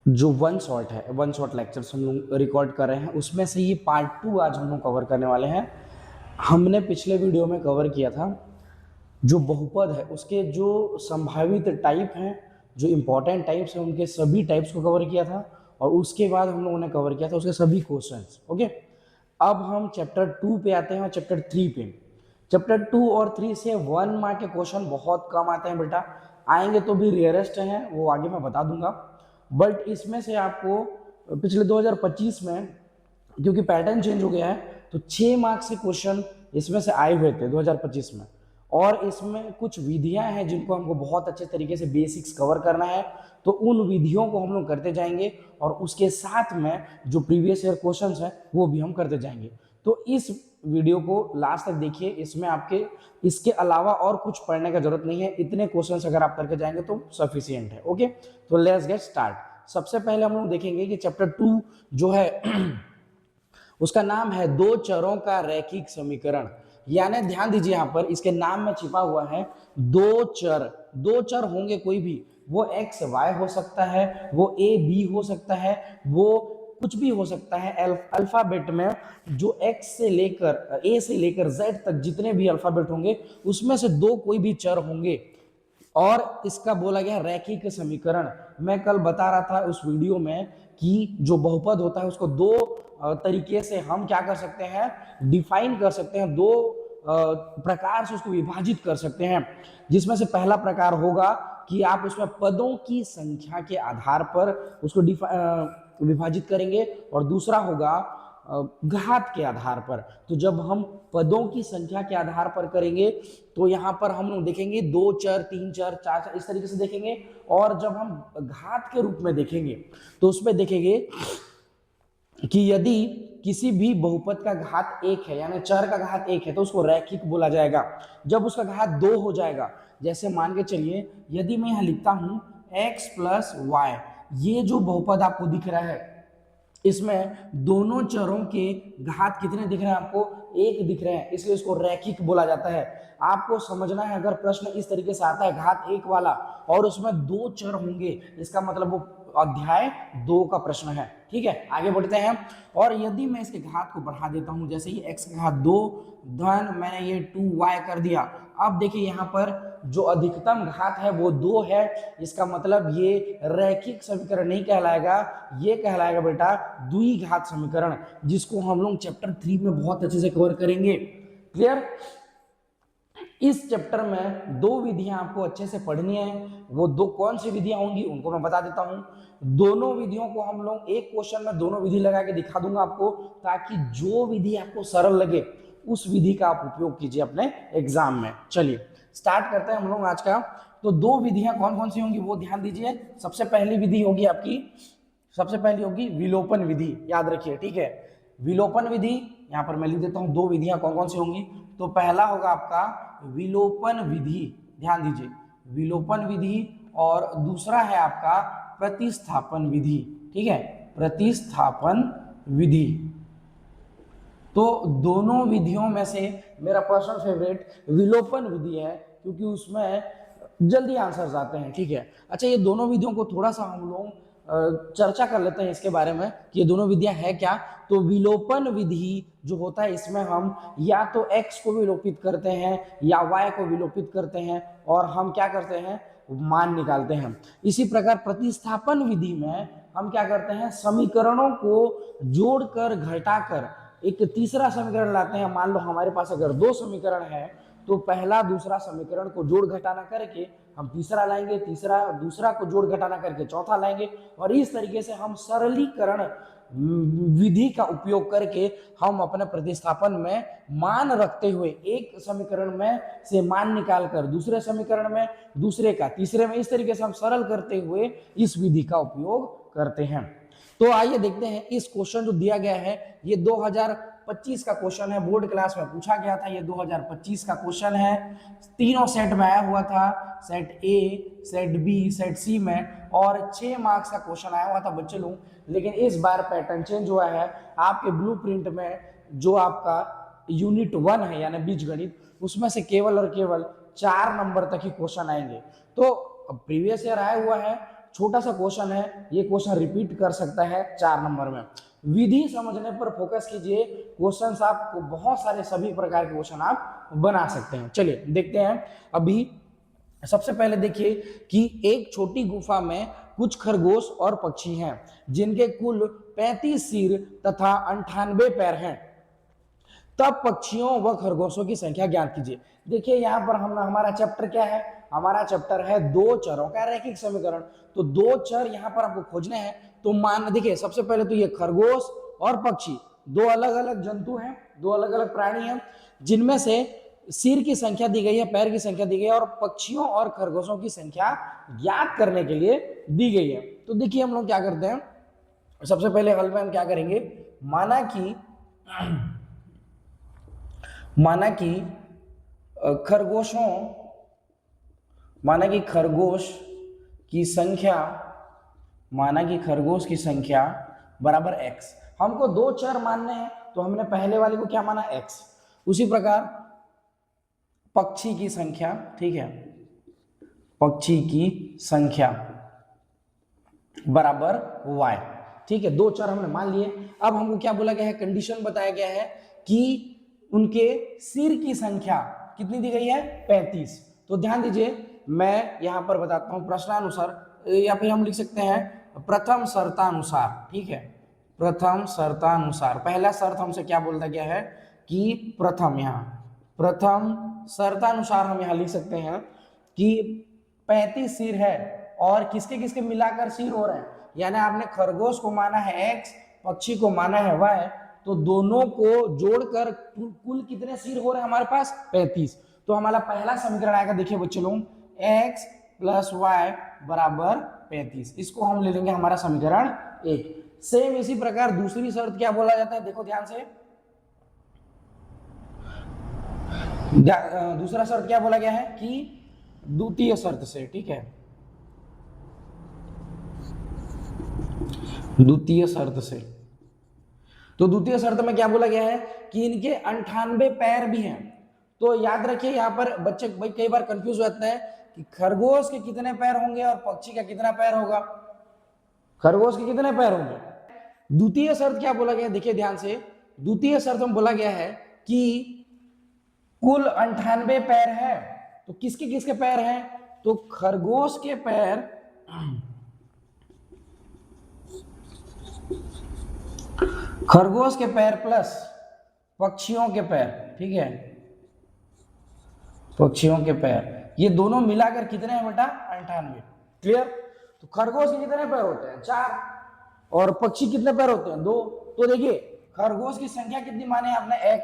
जो one shot lectures हम लोग रिकॉर्ड कर रहे हैं, उसमें से ये पार्ट 2 आज हम लोग कवर करने वाले हैं। हमने पिछले वीडियो में कवर किया था जो बहुपद है उसके जो संभावित टाइप हैं, जो इंपॉर्टेंट टाइप्स हैं, उनके सभी टाइप्स को कवर किया था। और उसके बाद हम लोगों ने कवर किया था उसके सभी क्वेश्चंस। ओके, अब हम चैप्टर 2 पे आते हैं और चैप्टर 3 पे। चैप्टर 2 और 3 से 1 मार्क के क्वेश्चन बहुत कम आते हैं बेटा, आएंगे तो भी रेयरेस्ट हैं, वो आगे मैं बता दूंगा। बट इसमें से आपको पिछले 2025 में, क्योंकि पैटर्न चेंज हो गया है, तो 6 मार्क्स के क्वेश्चन इसमें से आए हुए थे 2025 में। और इसमें कुछ विधियां हैं जिनको हमको बहुत अच्छे तरीके से बेसिक्स कवर करना है, तो उन विधियों को हम लोग करते जाएंगे और उसके साथ में जो प्रीवियस ईयर क्वेश्चंस हैं वो भी हम करते जाएंगे। तो इस वीडियो को लास्ट तक देखिए, इसमें आपके इसके अलावा और कुछ पढ़ने का जरूरत नहीं है, इतने क्वेश्चंस अगर आप करके जाएंगे तो सफिशियंट है। ओके, तो लेट्स गेट स्टार्ट। सबसे पहले हम लोग देखेंगे कि चैप्टर 2 जो है उसका नाम है दो चरों का रैखिक समीकरण। यानी ध्यान दीजिए, यहां पर इसके नाम में छिपा हुआ है दो चर। दो चर होंगे कोई भी, वो एक्स वाई हो सकता है, वो ए बी हो सकता है, वो कुछ भी हो सकता है। अल्फाबेट में जो एक्स से लेकर ए से लेकर जेड तक जितने भी अल्फाबेट होंगे उसमें से दो कोई भी चर होंगे, और इसका बोला गया रैखिक समीकरण। मैं कल बता रहा था उस वीडियो में कि जो बहुपद होता है उसको दो तरीके से हम क्या कर सकते हैं, डिफाइन कर सकते हैं, दो प्रकार से उसको विभाजित कर सकते हैं। जिसमें से पहला प्रकार होगा कि आप उसमें पदों की संख्या के आधार पर उसको विभाजित करेंगे, और दूसरा होगा घात के आधार पर। तो जब हम पदों की संख्या के आधार पर करेंगे तो यहां पर हम लोग देखेंगे दो चर, तीन चर, चार चर, इस तरीके से देखेंगे। और जब हम घात के रूप में देखेंगे तो उसमें देखेंगे कि यदि किसी भी बहुपद का घात एक है, यानी चर का घात एक है, तो उसको रैखिक बोला जाएगा। जब उसका घात दो हो जाएगा, जैसे मान के चलिए यदि मैं यहां लिखता हूं x प्लस वाई, ये जो बहुपद आपको दिख रहा है इसमें दोनों चरों के घात कितने दिख रहे हैं आपको, एक दिख रहे हैं, इसलिए इसको रैखिक बोला जाता है। आपको समझना है, अगर प्रश्न इस तरीके से आता है घात एक वाला और उसमें दो चर होंगे, इसका मतलब वो अध्याय 2 का प्रश्न है। ठीक है, आगे बढ़ते हैं। और यदि मैं इसके घात को बढ़ा देता हूं, जैसे ये x का घात 2 धन मैंने ये 2y कर दिया, अब देखिए यहां पर जो अधिकतम घात है वो 2 है, इसका मतलब ये रैखिक समीकरण नहीं कहलाएगा, ये कहलाएगा बेटा द्विघात समीकरण, जिसको हम लोग चैप्टर 3 में बहुत अच्छे से कवर करेंगे। क्लियर? इस चैप्टर में दो विधियां आपको अच्छे से पढ़नी है। वो दो कौन सी विधियां होंगी उनको मैं बता देता हूं। दोनों विधियों को हम लोग एक क्वेश्चन में दोनों विधि लगा के दिखा दूंगा आपको, ताकि जो विधि आपको सरल लगे उस विधि का आप उपयोग कीजिए अपने एग्जाम में। चलिए स्टार्ट करते हैं हम लोग आज का। तो दो विधियां कौन कौन सी होंगी वो ध्यान दीजिए। सबसे पहली विधि होगी आपकी, सबसे पहली होगी विलोपन विधि, याद रखिए। ठीक है, विलोपन विधि, यहां पर मैं लिख देता हूं दो विधियां कौन कौन सी होंगी। तो पहला होगा आपका विलोपन विधि, ध्यान दीजिए, विलोपन विधि। और दूसरा है आपका प्रतिस्थापन विधि। ठीक है, प्रतिस्थापन विधि। तो दोनों विधियों में से मेरा पर्सनल फेवरेट विलोपन विधि है, क्योंकि उसमें जल्दी आंसर्स आते हैं। ठीक है, अच्छा ये दोनों विधियों को थोड़ा सा हम लोग चर्चा कर लेते हैं इसके बारे में कि ये दोनों विधियां है क्या। तो विलोपन विधि जो होता है इसमें हम या तो x को विलोपित करते हैं या y को विलोपित करते हैं, और हम क्या करते हैं, मान निकालते हैं। इसी प्रकार प्रतिस्थापन विधि में हम क्या करते हैं, समीकरणों को जोड़कर घटाकर एक तीसरा समीकरण लाते हैं। मान लो हमारे पास अगर दो समीकरण है तो पहला दूसरा समीकरण को जोड़ घटाना करके हम तीसरा लाएंगे, तीसरा दूसरा को जोड़ घटाना करके चौथा लाएंगे, और इस तरीके से हम सरलीकरण विधि का उपयोग करके हम अपने प्रतिस्थापन में मान रखते हुए एक समीकरण में से मान निकालकर दूसरे समीकरण में, दूसरे का तीसरे में, इस तरीके से हम सरल करते हुए इस विधि का उपयोग करते हैं। तो आइए देखते हैं इस क्वेश्चन जो दिया गया है, ये 2025 का क्वेश्चन है, बोर्ड क्लास में पूछा गया था, ये 2025 का क्वेश्चन है। तीनों सेट में आया हुआ था, set A, set B, set C में, और 6 मार्क्स का क्वेश्चन आया हुआ था बच्चे लोग। लेकिन इस बार पैटर्न चेंज हुआ है, आपके ब्लूप्रिंट में जो आपका यूनिट 1 है यानी बीजगणित, उसमें से केवल और केवल 4 नंबर तक ही क्वेश्चन आएंगे। तो प्रीवियस ईयर आया हुआ है छोटा सा क्वेश्चन है, ये क्वेश्चन रिपीट कर सकता है 4 नंबर में। विधि समझने पर फोकस कीजिए, क्वेश्चन आपको बहुत सारे सभी प्रकार के क्वेश्चन आप बना सकते हैं। चलिए देखते हैं। अभी सबसे पहले देखिए कि एक छोटी गुफा में कुछ खरगोश और पक्षी हैं जिनके कुल 35 सिर तथा 98 पैर हैं। तब पक्षियों व खरगोशों की संख्या ज्ञात कीजिए। देखिए यहाँ पर हमारा चैप्टर क्या है, हमारा चैप्टर है दो चरों का रैखिक समीकरण। तो दो चर यहाँ पर आपको खोजने हैं। तो मान देखिए सबसे पहले तो ये खरगोश और पक्षी दो अलग अलग जंतु हैं, दो अलग अलग प्राणी हैं, जिनमें से सिर की संख्या दी गई है, पैर की संख्या दी गई है और पक्षियों और खरगोशों की संख्या ज्ञात करने के लिए दी गई है। तो देखिए हम लोग क्या करते हैं, सबसे पहले हल में हम क्या करेंगे, माना कि खरगोश की संख्या बराबर x। हमको दो चर मानने हैं तो हमने पहले वाले को क्या माना x। उसी प्रकार पक्षी की संख्या, ठीक है, पक्षी की संख्या बराबर y, ठीक है, दो चर हमने मान लिए। अब हमको क्या बोला गया है, कंडीशन बताया गया है कि उनके सिर की संख्या कितनी दी गई है, 35। तो ध्यान दीजिए, मैं यहां पर बताता हूं प्रश्नानुसार, या फिर हम लिख सकते हैं प्रथम शर्तानुसार, ठीक है, प्रथम शर्तानुसार। पहला शर्त हमसे क्या बोलता गया है कि प्रथम शर्तानुसार हम यहां लिख सकते हैं कि 35 सिर है और किसके किसके मिलाकर सिर हो रहे हैं, यानी आपने खरगोश को माना है x, पक्षी को माना है y, तो दोनों को जोड़कर कुल कितने सिर हो रहे हैं हमारे पास, 35। तो हमारा पहला समीकरण आएगा, देखिए बच्चे लोग, x प्लस वाई बराबर 35। इसको हम ले लेंगे हमारा समीकरण 1। सेम इसी प्रकार दूसरी शर्त क्या बोला जाता है, देखो ध्यान से, दूसरा शर्त क्या बोला गया है कि द्वितीय शर्त से, ठीक है, द्वितीय शर्त से। तो द्वितीय शर्त में क्या बोला गया है कि इनके 98 पैर भी हैं। तो याद रखिए यहाँ पर बच्चे भाई कई बार कंफ्यूज हो जाते हैं कि खरगोश के कितने पैर होंगे और पक्षी का कितना पैर होगा, खरगोश के कितने पैर होंगे। द्वितीय शर्त क्या बोला गया, देखिए ध्यान से, द्वितीय शर्त में बोला गया है कि कुल 98 पैर है। तो किसके किसके पैर हैं, तो खरगोश के पैर, खरगोश के पैर प्लस पक्षियों के पैर, ठीक है, पक्षियों के पैर, ये दोनों मिलाकर कितने हैं बेटा, 98। क्लियर। तो खरगोश के कितने पैर होते हैं, 4, और पक्षी कितने पैर होते हैं, 2। तो देखिए खरगोश की संख्या कितनी माने आपने, x।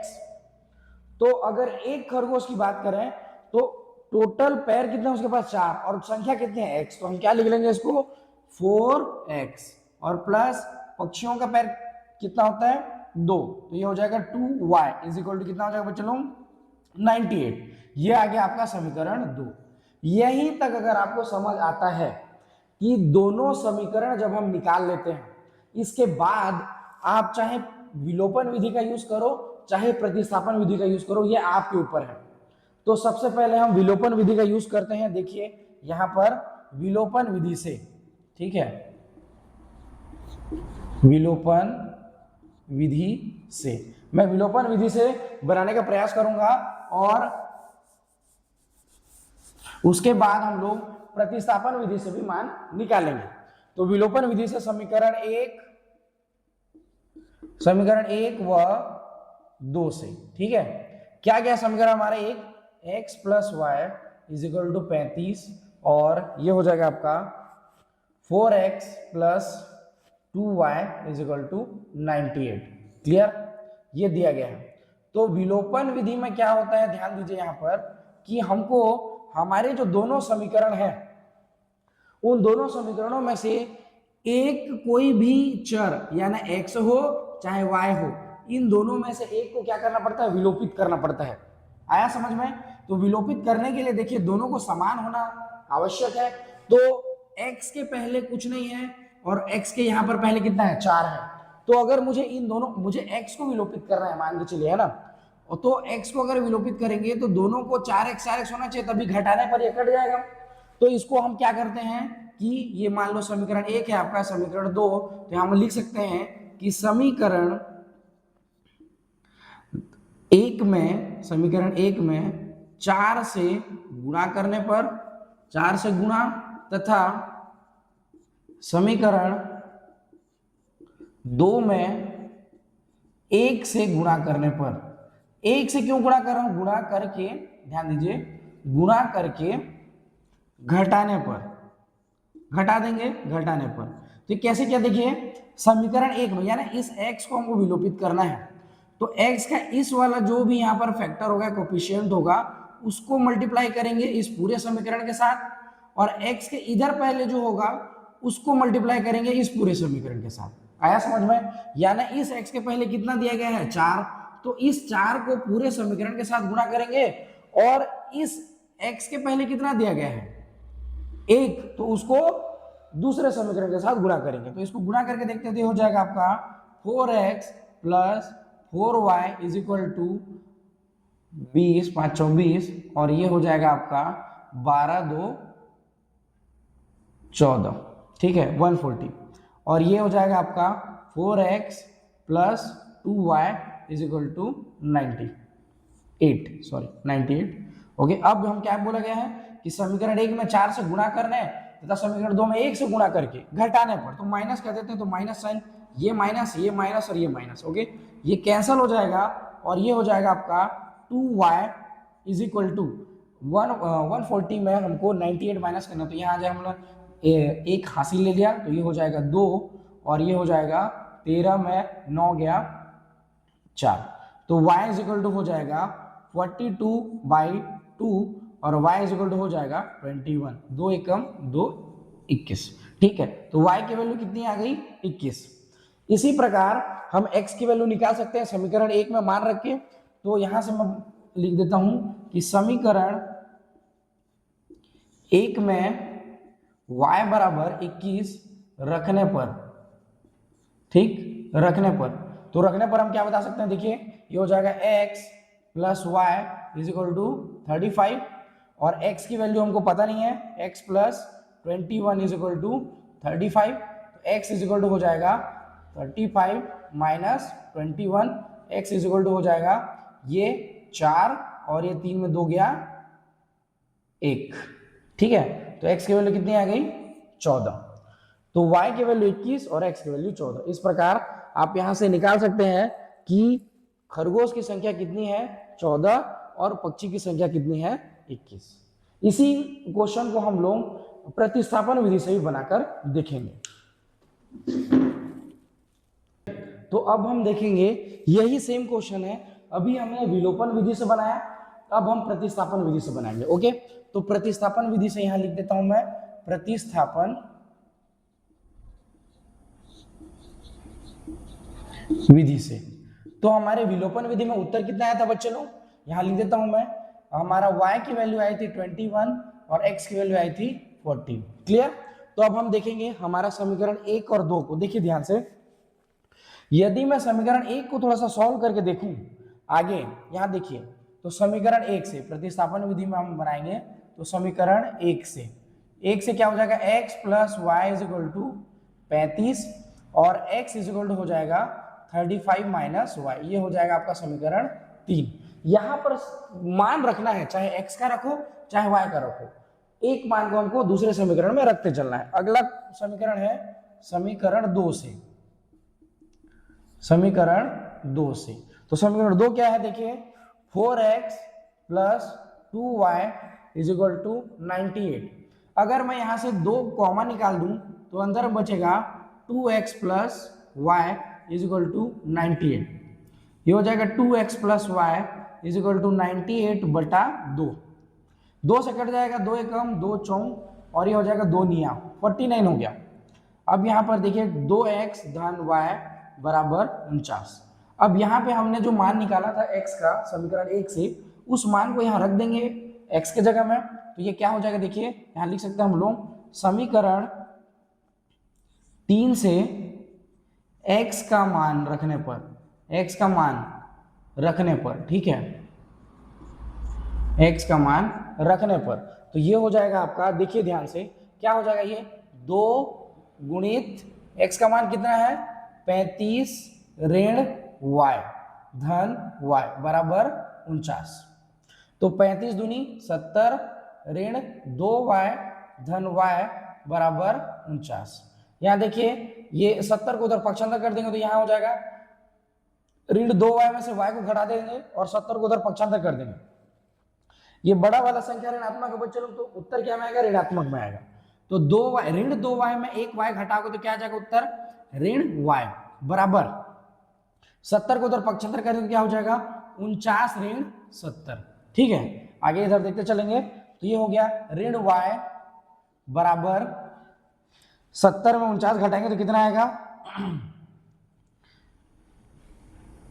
तो अगर एक खरगोश की बात करें तो टोटल पैर कितने उसके पास, 4, और संख्या कितनी है, x। तो हम क्या लिख लेंगे इसको, 4x, और प्लस पक्षियों का पैर कितना होता है, 2। तो ये हो जाएगा 2y इज इक्वल टू कितना हो जाएगा बच्चे लोग, 98। ये आ गया आपका समीकरण 2। यहीं तक अगर आपको समझ आता है कि दोनों समीकरण जब हम निकाल लेते हैं, इसके बाद आप चाहे विलोपन विधि का यूज करो चाहे प्रतिस्थापन विधि का यूज करो, ये आपके ऊपर है। तो सबसे पहले हम विलोपन विधि का यूज करते हैं। देखिए यहां पर विलोपन विधि से, ठीक है, विलोपन विधि से मैं विलोपन विधि से बनाने का प्रयास करूंगा और उसके बाद हम लोग प्रतिस्थापन विधि से भी मान निकालेंगे। तो विलोपन विधि से समीकरण 1 व 2 से, ठीक है, क्या क्या समीकरण हमारे, एक x plus y is equal to 35, और ये हो जाएगा आपका 4x plus 2y is equal to 98। Clear, ये दिया गया है। तो विलोपन विधि में क्या होता है, ध्यान दीजिए यहां पर कि हमको हमारे जो दोनों समीकरण हैं उन दोनों समीकरणों में से एक कोई भी चर यानी x हो चाहे y हो, इन दोनों में से एक को क्या करना पड़ता है, विलोपित करना पड़ता है। आया समझ में। तो विलोपित करने के लिए देखिए दोनों को समान होना आवश्यक है। तो x के पहले कुछ नहीं है और x के यहां पर पहले कितना है, 4 है। तो अगर मुझे इन दोनों, मुझे x को विलोपित करना है, मान के चलिए, है ना, तो x को अगर विलोपित करेंगे तो दोनों को 4x होना चाहिए, तभी घटाने पर ये कट जाएगा। तो इसको हम क्या करते हैं, कि ये मान लो समीकरण 1 है आपका, समीकरण 2, तो हम लिख सकते हैं कि समीकरण 1 में 4 से गुणा करने पर, 4 से गुणा, तथा समीकरण 2 में 1 से गुणा करने पर, 1 से क्यों गुणा कर रहा हूं, गुणा करके, ध्यान दीजिए, गुणा करके घटाने पर, घटा देंगे घटाने पर। तो कैसे क्या, देखिए समीकरण 1 में यानी इस x को हमको विलोपित करना है, तो x का इस वाला जो भी यहाँ पर फैक्टर होगा, कोफिशिएंट होगा, उसको मल्टीप्लाई करेंगे इस पूरे समीकरण के साथ, और x के इधर पहले जो होगा उसको मल्टीप्लाई करेंगे इस पूरे समीकरण के साथ। आया समझ में? यानी इस x के पहले कितना दिया गया है, 4, तो इस 4 को पूरे समीकरण के साथ गुणा करेंगे, और इस x के पहले कितना दिया गया है, 1, तो उसको दूसरे समीकरण के साथ गुणा करेंगे। तो इसको गुणा करके देखते हैं, हो जाएगा आपका 4x plus 4y is equal to 20, 5 24, और ये हो जाएगा आपका 12 2 14, ठीक है, 140, और ये हो जाएगा आपका 4x plus 2y is equal to 98। Okay, अब हम क्या बोला गया है कि समीकरण 1 में 4 से गुणा करने तथा समीकरण 2 में 1 से गुणा करके घटाने पर, तो माइनस कर देते हैं, तो माइनस साइन, ये माइनस और ये माइनस, ओके, ये कैंसिल हो जाएगा, और ये हो जाएगा आपका 2y इज इक्वल टू 140 में हमको 98 माइनस करना, तो यहाँ जाए हमने एक हासिल ले लिया, तो ये हो जाएगा 2, और ये हो जाएगा 13 में 9 गया 4, तो y इज इक्वल टू हो जाएगा 42/2, और y इज इक्वल टू हो जाएगा 21, 2 एकम 2 21, ठीक है। तो y की वैल्यू कितनी आ गई, 21। इसी प्रकार हम x की वैल्यू निकाल सकते हैं समीकरण 1 में मान रख के, तो यहां से मैं लिख देता हूं कि समीकरण 1 में y बराबर 21 रखने पर, ठीक, रखने पर, तो रखने पर हम क्या बता सकते हैं, देखिए ये हो जाएगा x plus y is equal to 35, और x की वैल्यू हमको पता नहीं है, x plus 21 is equal to 35, तो x इज इक्वल टू हो जाएगा 35 minus 21, x is equal to हो जाएगा ये 4, और ये 3 में 2 गया 1, ठीक है। तो x की वैल्यू कितनी आ गई, 14, तो y की वैल्यू 21 और x की वैल्यू 14। इस प्रकार आप यहां से निकाल सकते हैं कि खरगोश की संख्या कितनी है, 14, और पक्षी की संख्या कितनी है, 21। इसी क्वेश्चन को हम लोग प्रतिस्थापन विधि से भी बनाकर देखेंगे। तो अब हम देखेंगे यही सेम क्वेश्चन है, अभी हमने विलोपन विधि से बनाया, अब हम प्रतिस्थापन विधि से बनाएंगे। ओके, तो प्रतिस्थापन विधि से यहां लिख देता हूं मैं, प्रतिस्थापन विधि से। तो हमारे विलोपन विधि में उत्तर कितना आया था बच्चे लोग, यहां लिख देता हूं मैं, हमारा y की वैल्यू आई थी 21 और x की वैल्यू आई थी 14। क्लियर? तो अब हम देखेंगे हमारा समीकरण 1 और 2 को, देखिए ध्यान से, यदि मैं समीकरण 1 को थोड़ा सा सॉल्व करके देखूं आगे, यहां देखिए, तो समीकरण 1 से प्रतिस्थापन विधि में हम बनाएंगे, तो समीकरण 1 से क्या हो जाएगा, x plus y is equal to 35, और x इज इक्वल टू हो जाएगा 35 माइनस वाई, ये हो जाएगा आपका समीकरण 3। यहां पर मान रखना है, चाहे x का रखो चाहे y का रखो, एक मान को हमको दूसरे समीकरण में रखते चलना है। अगला समीकरण है समीकरण 2 से, समीकरण 2 से, तो समीकरण 2 क्या है, देखिए 4x plus 2y is equal to 98। अगर मैं यहां से 2 कॉमन निकाल दूं तो अंदर बचेगा 2x plus y is equal to 98, ये हो जाएगा 2x plus y is equal to 98 बटा 2, 2 से कट जाएगा, 2 एकम 2 चौं, और ये हो जाएगा 2 निया 49 हो गया। अब यहाँ पर देखिए 2x धन y बराबर 49। अब यहाँ पे हमने जो मान निकाला था x का समीकरण 1 से, उस मान को यहाँ रख देंगे x के जगह में, तो ये क्या हो जाएगा, देखिए यहाँ लिख सकते हैं हम लोग, समीकरण 3 से x का मान रखने पर, x का मान रखने पर, ठीक है, x का मान रखने पर, तो ये हो जाएगा आपका, देखिए ध्यान से क्या हो जाएगा, ये 2 गुणित x का मान कितना है 35 ऋण y धन y बराबर 49। तो 35 दूनी 70 ऋण 2y धन y बराबर 49। यहाँ देखिए ये 70 को उधर पक्षांतर कर देंगे तो यहाँ हो जाएगा ऋण 2y में से y को घटा देंगे और 70 को उधर पक्षांतर कर देंगे। ये बड़ा वाला संख्या ऋणात्मक है बच्चों, तो उत्तर क्या में आएगा ऋणात्मक में आएगा। तो 2y ऋण 2y में 1y घटाओगे तो क्या आ जाएगा उत्तर ऋण y बराबर 70 को उधर पक्षांतर करेंगे तो क्या हो जाएगा 49 ऋण 70। ठीक है, आगे इधर देखते चलेंगे तो ये हो गया ऋण y बराबर 70 में 49 घटाएंगे तो कितना आएगा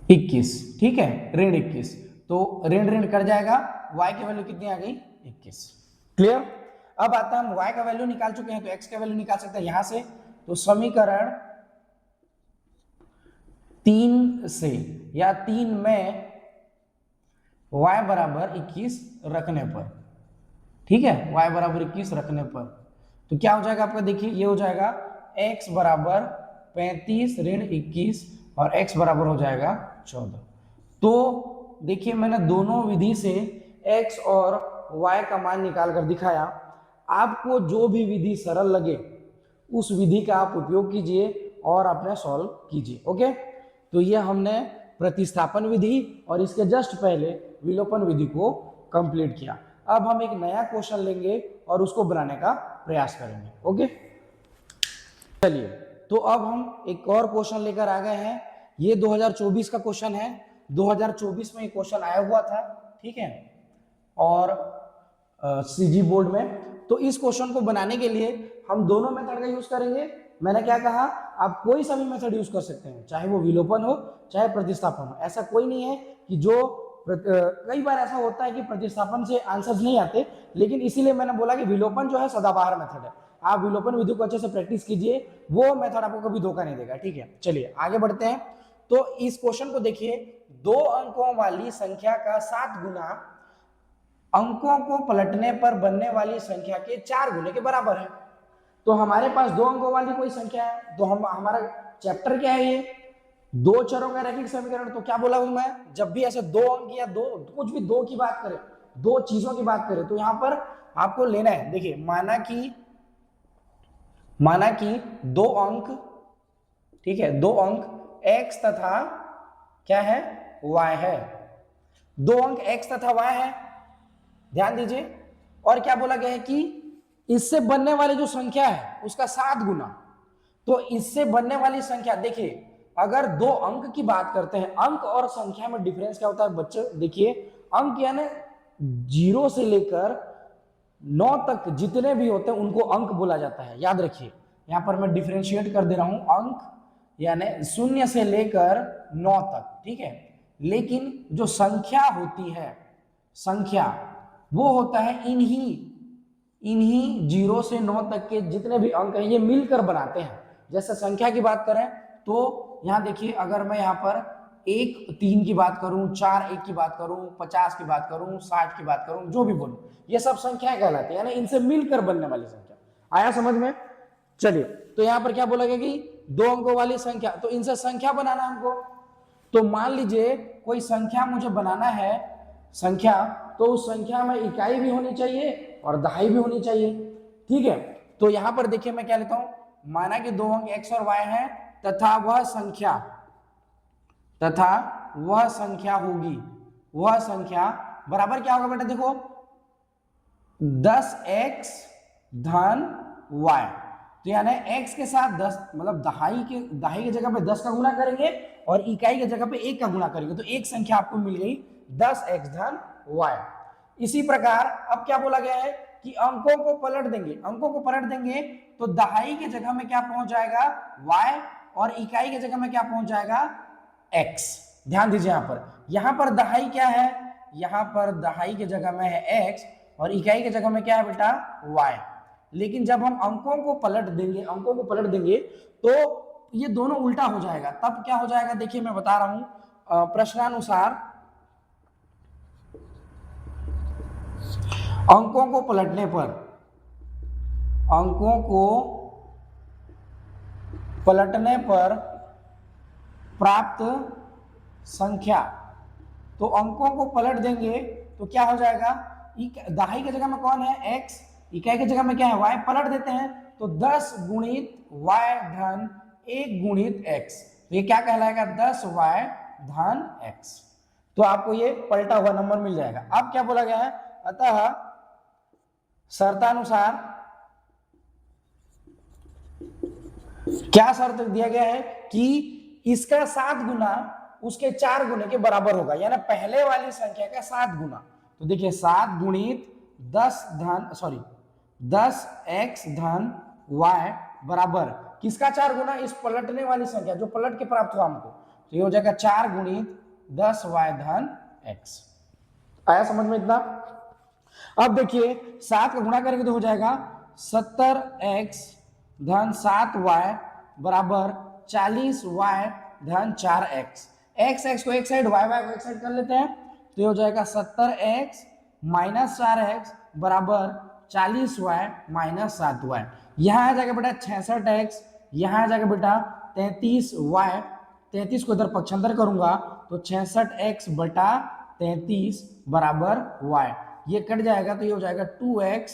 21। ठीक है, ऋण 21, तो ऋण ऋण कर जाएगा, y की वैल्यू कितनी आ गई 21। क्लियर। अब आता हम y का वैल्यू निकाल चुके हैं तो x का वैल्यू निकाल सकते हैं यहां से। तो समीकरण 3 से या 3 में y बराबर 21 रखने पर, ठीक है, y बराबर 21 रखने पर तो क्या हो जाएगा आपका, देखिए ये हो जाएगा x बराबर 35 ऋण 21 और x बराबर हो जाएगा 14। तो देखिए मैंने दोनों विधि से x और y का मान निकाल कर दिखाया। आपको जो भी विधि सरल लगे उस विधि का आप उपयोग कीजिए और अपने सॉल्व कीजिए। ओके, तो ये हमने प्रतिस्थापन विधि और इसके जस्ट पहले विलोपन विधि को कंप्लीट किया। अब हम एक नया क्वेश्चन लेंगे और उसको बनाने का प्रयास करेंगे। ओके, चलिए तो अब हम एक और क्वेश्चन लेकर आ गए हैं। ये 2024 का क्वेश्चन है, 2024 में ये क्वेश्चन आया हुआ था, ठीक है, और सीजी बोर्ड में। तो इस क्वेश्चन को बनाने के लिए हम दोनों मेथड का यूज करेंगे। मैंने क्या कहा, आप कोई सा भी मेथड यूज कर सकते हैं, चाहे वो विलोपन हो चाहे प्रतिस्थापन हो। ऐसा कोई नहीं है कि जो कई बार ऐसा होता है कि प्रतिस्थापन से आंसर्स नहीं आते, लेकिन इसीलिए मैंने बोला कि विलोपन जो है सदाबहार मेथड है। आप विलोपन विधि को अच्छे से प्रैक्टिस कीजिए, वो मेथड आपको कभी धोखा नहीं देगा। ठीक है, चलिए आगे बढ़ते हैं। तो इस क्वेश्चन को देखिए, 2 अंकों वाली संख्या का 7 गुना अंकों को पलटने पर बनने वाली संख्या के 4 गुने के बराबर है। तो हमारे पास 2 अंकों वाली कोई संख्या है, तो हमारा चैप्टर क्या है, ये 2 चरों का रैखिक समीकरण। तो क्या बोला हूं मैं, जब भी ऐसे 2 अंक या 2 कुछ भी 2 की बात करें, 2 चीजों की बात करें, तो यहां पर आपको लेना है, देखिए माना कि 2 अंक, ठीक है, 2 अंक x तथा क्या है y है, 2 अंक x तथा y है, ध्यान दीजिए। और क्या बोला गया है कि इससे बनने वाली जो संख्या है उसका 7 गुना। तो इससे बनने वाली संख्या, देखिए अगर 2 अंक की बात करते हैं, अंक और संख्या में डिफरेंस क्या होता है बच्चे, देखिए अंक यानी 0 से लेकर 9 तक जितने भी होते हैं उनको अंक बोला जाता है। याद रखिए, यहां पर मैं डिफरेंशिएट कर दे रहा हूं, अंक यानी 0 से लेकर 9 तक, ठीक है। लेकिन जो संख्या होती है, संख्या वो होता है इन्हीं 0 से 9 तक के जितने भी अंक हैं ये मिलकर बनाते हैं। जैसे संख्या की बात करें तो यहां देखिए, अगर मैं यहां पर 1 3 की बात करूं, 4 1 की बात करूं, 50 की बात करूं, 60 की बात करूं, जो भी बोलूं, ये सब संख्याएं कहलाती है, यानी इनसे मिलकर बनने वाली संख्या। आया समझ में? चलिए, तो यहां पर क्या बोला गया कि 2 अंकों वाली संख्या, तो इनसे संख्या बनाना हमको। तो मान लीजिए कोई संख्या मुझे बनाना है, संख्या, तो उस संख्या में इकाई भी होनी चाहिए और दहाई भी होनी चाहिए, ठीक है। तो यहां पर देखिए मैं क्या लेता हूं, माना कि 2 अंक x और y है तथा वह संख्या होगी, वह संख्या बराबर क्या होगा बेटा, देखो 10x धन y। तो यानी x के साथ 10, मतलब दहाई के जगह पे 10 का गुना करेंगे और इकाई के जगह पे 1 का गुना करेंगे, तो एक संख्या आपको मिल गई 10x धन y। इसी प्रकार अब क्या बोला गया है कि अंकों को पलट देंगे, तो दहाई के जगह में क्या पहुंच जाएगा y और इकाई के जगह में क्या पहुंच जाएगा x। ध्यान दीजिए, यहां पर दहाई क्या है, यहां पर दहाई के जगह में है x और इकाई के जगह में क्या है बेटा y। लेकिन जब हम अंकों को पलट देंगे तो ये दोनों उल्टा हो जाएगा। तब क्या हो जाएगा, देखिए मैं बता रहा हूं, प्रश्नानुसार अंकों को पलटने पर प्राप्त संख्या, तो अंकों को पलट देंगे तो क्या हो जाएगा, दहाई की जगह में कौन है x, इकाई की जगह में क्या है y, पलट देते हैं तो 10 गुणित y धन 1 गुणित x, तो ये क्या कहलाएगा 10y धन x। तो आपको ये पलटा हुआ नंबर मिल जाएगा। अब क्या बोला गया है, अतः शर्तानुसार, क्या शर्त दिया गया है कि इसका 7 गुना उसके 4 गुने के बराबर होगा, यानी पहले वाली संख्या का 7 गुना। तो देखिए 7 गुणित 10x धन y बराबर किसका 4 गुना, इस पलटने वाली संख्या जो पलट के प्राप्त हुआ हमको, तो ये हो जाएगा 4 गुणित 10y धन x। आया समझ में इतना। अब देखिए 7 का गुणा करेंगे तो हो जाएगा 70x धन 7y बराबर 40y धन 4x। x को एक साइड, y को एक साइड कर लेते हैं, तो ये हो जाएगा 70x माइनस 4x बराबर 40y माइनस 7y। यहाँ आ जाएगा बेटा 66x, यहाँ आ जाएगा बेटा 33y, 33 को इधर पक्षांतर करूंगा तो 66x बटा 33 बराबर y, ये कट जाएगा तो ये हो जाएगा 2x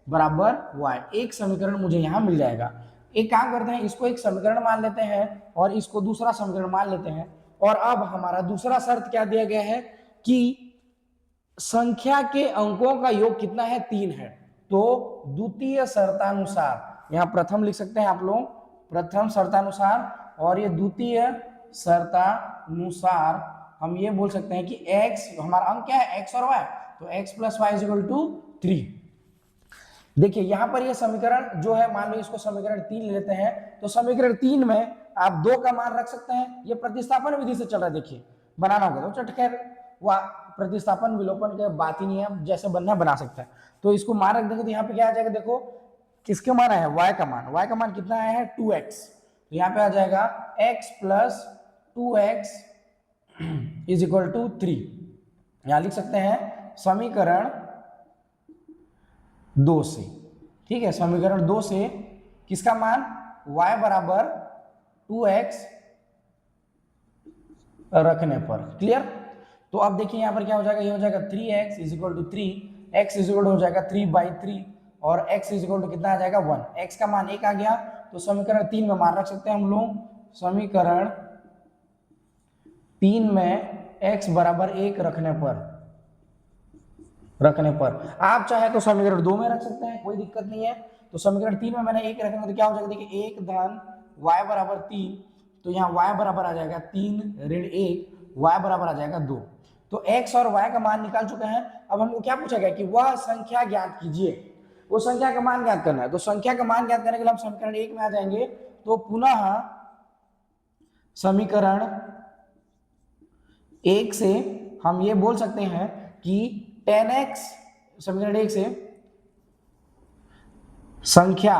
बराबर y। एक समीकरण मुझे यहाँ मिल जाएगा। एक काम करते हैं, इसको एक समीकरण मान लेते हैं और इसको दूसरा समीकरण मान लेते हैं। और अब हमारा दूसरा शर्त क्या दिया गया है कि संख्या के अंकों का योग कितना है, 3 है। तो द्वितीय शर्तानुसार, यहाँ प्रथम लिख सकते हैं आप लोग, प्रथम शर्तानुसार, और ये द्वितीय शर्तानुसार हम ये बोल सकते हैं कि x, हमारा अंक क्या है x और y, तो x plus y is equal to 3। देखिए यहां पर ये समीकरण जो है, मान लो इसको समीकरण 3 ले लेते हैं, तो समीकरण 3 में आप 2 का मान रख सकते हैं। ये प्रतिस्थापन विधि से चल रहा है, देखिए बनाना होगा तो चटखेर प्रतिस्थापन विलोपन के बात ही नहीं है, जैसे बनना बना सकता है। तो इसको मान रख देंगे तो यहाँ पे क्या आ जाएगा, देखो किसके मान आया है, y का मान। y का मान कितना आया है 2x, तो यहाँ पे आ जाएगा x plus 2x is equal to 3। यहां लिख सकते हैं समीकरण 2 से, ठीक है, समीकरण 2 से किसका मान, y बराबर 2x रखने पर। क्लियर। तो अब देखिए यहाँ पर क्या हो जाएगा, ये हो जाएगा 3x is equal to 3, x is equal to हो जाएगा 3/3 और x इज इक्वल टू कितना आ जाएगा 1। x का मान 1 आ गया, तो समीकरण 3 में मान रख सकते हैं हम लोग। समीकरण 3 में x बराबर 1 रखने पर आप चाहे तो समीकरण 2 में रख सकते हैं, कोई दिक्कत नहीं है। तो समीकरण 3 में मैंने 1 रखेंगे तो क्या हो जाएगा, देखिए 1 धन y बराबर 3, तो यहाँ y बराबर आ जाएगा 3 ऋण 1, y बराबर आ जाएगा 2। तो x और y का मान निकाल चुके हैं। अब हमको क्या पूछा गया कि वह संख्या ज्ञात कीजिए, वो संख्या का मान ज्ञात करना है। तो संख्या का मान ज्ञात करने के लिए हम समीकरण 1 में आ जाएंगे, तो पुनः समीकरण 1 से हम ये बोल सकते हैं कि 10x, समीकरण 1 से संख्या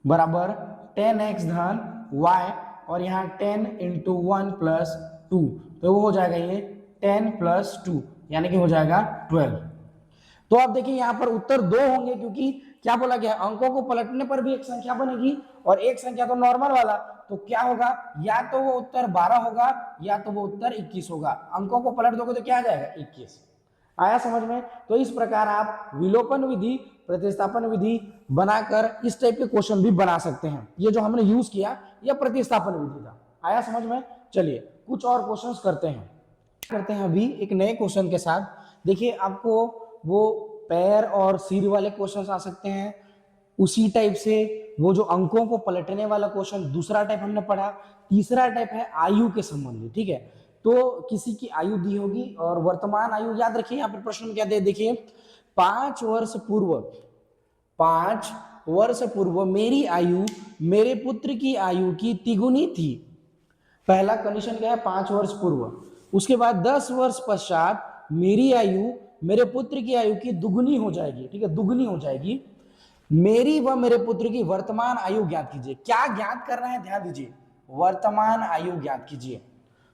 बराबर 10x धन y, और यहाँ 10 इंटू 1 प्लस 2, तो वो हो जाएगा ये 10 प्लस 2, यानी कि हो जाएगा 12। तो अब देखिए यहाँ पर उत्तर 2 होंगे, क्योंकि क्या बोला गया, अंकों को पलटने पर भी एक संख्या बनेगी और एक संख्या तो नॉर्मल वाला, तो क्या होगा, या तो वो उत्तर 12 होगा या तो वो उत्तर 21 होगा। अंकों को पलट दोगे तो क्या आ जाएगा 21। आया समझ में। तो इस प्रकार आप विलोपन विधि, प्रतिस्थापन विधि बनाकर इस टाइप के क्वेश्चन भी बना सकते हैं। ये जो हमने यूज किया यह प्रतिस्थापन विधि था। आया समझ में। चलिए कुछ और क्वेश्चंस करते हैं अभी एक नए क्वेश्चन के साथ। देखिए आपको वो पैर और सिर वाले क्वेश्चंस आ सकते हैं, उसी टाइप से वो जो अंकों को पलटने वाला क्वेश्चन दूसरा टाइप हमने पढ़ा। तीसरा टाइप है आयु के संबंधी, ठीक है। तो किसी की आयु दी होगी और वर्तमान आयु याद रखिए, यहाँ पर प्रश्न में क्या दे, देखिए 5 वर्ष पूर्व मेरी आयु मेरे पुत्र की आयु की तिगुनी थी। पहला कंडीशन क्या है, 5 वर्ष पूर्व। उसके बाद 10 वर्ष पश्चात मेरी आयु मेरे पुत्र की आयु की दुगुनी हो जाएगी, ठीक है, दुगुनी हो जाएगी। मेरी व मेरे पुत्र की वर्तमान आयु ज्ञात कीजिए। क्या ज्ञात करना है, ध्यान दीजिए, वर्तमान आयु ज्ञात कीजिए।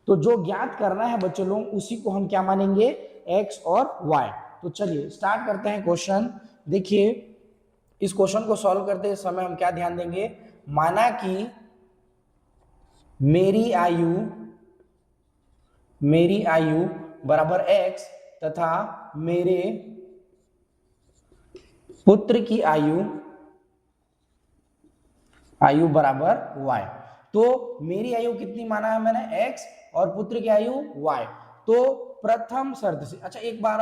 तो जो ज्ञात करना है बच्चों लोग, उसी को हम क्या मानेंगे, x और y। तो चलिए स्टार्ट करते हैं क्वेश्चन। देखिए इस क्वेश्चन को सॉल्व करते समय हम क्या ध्यान देंगे, माना कि मेरी आयु बराबर x तथा मेरे पुत्र की आयु बराबर y। तो मेरी आयु कितनी माना है मैंने x और पुत्र की आयु y। तो प्रथम शर्त से, अच्छा एक बार